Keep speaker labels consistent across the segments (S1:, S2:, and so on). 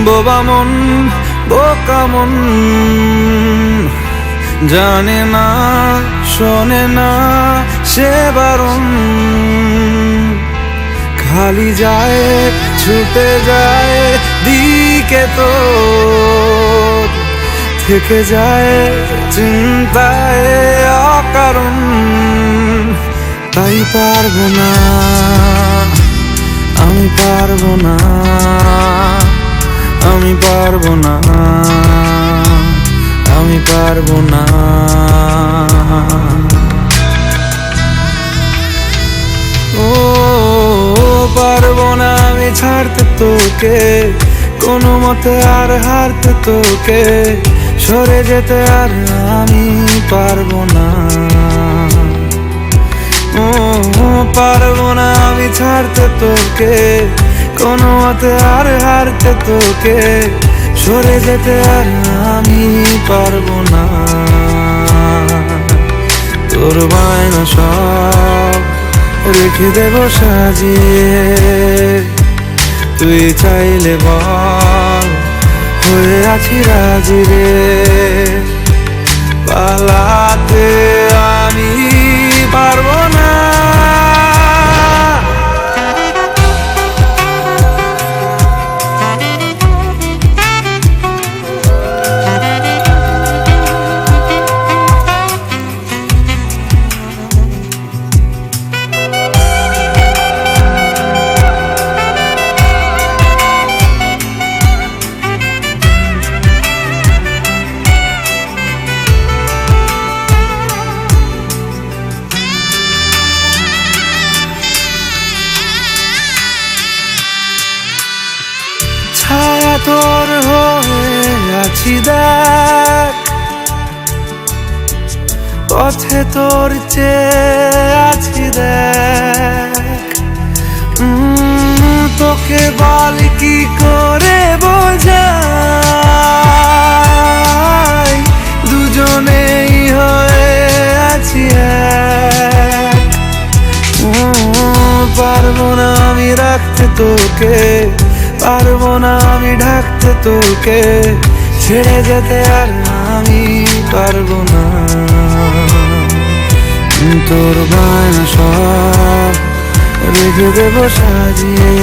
S1: বোবা মন বোকা মন, জানে না শোনে না সে বারণ, খালি যায় ছুটে যায় দিকে তো, থেকে যায় চিন্তায় অকারণ। তাই পারবো না, আমি পারবো না, আমি পারবো না, আমি পারবো না। ও পারবো না আমি ছাড়তে তোকে, কোনো মতে আর হারতে তোকে, সরে যেতে আর আমি পারবো না। ও পারবো না আমি ছাড়তে তোকে, কোনো মতে আর হারতে তোকে, সরে যেতে আর আমি পারবো না। তোর বায়না সব রেখে দেব সাজিয়ে, তুই চাইলে বল হয়ে আছি রাজি রে। পালাতে আমি পারবো না, ছায়া তোর হয়ে আছি দেখ, পথে তোর চেয়ে আছি দেখ। তোকে বল কি করে বোঝাই, দুজনেই হয়ে আছি এক। পারবো না আমি রাখতে তোকে, পারবো না আমি ঢাকতে তোকে, ছেড়ে যেতে আর আমি পারবো না। তোর বায়না সব রেখে দেব সাজিয়ে,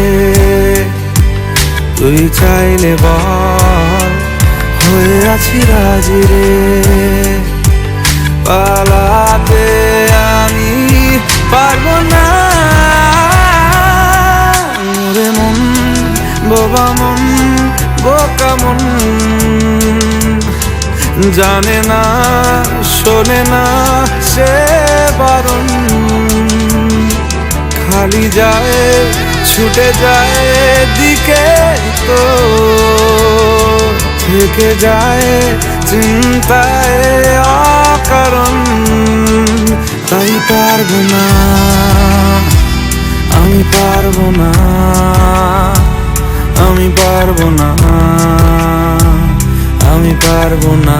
S1: তুই চাইলে বল হয়ে আছি রাজি রে। পালাতে আমি পারবো না, ওরে মন বোবা মন বোকা মন, জানে না শোনে না সে বারণ, খালি যায় ছুটে যায় দিকে তো, থেকে যায় চিন্তায় অকারণ। তাই পারবো না, আমি পারবো না, আমি পারবো না, আমি পারবো না।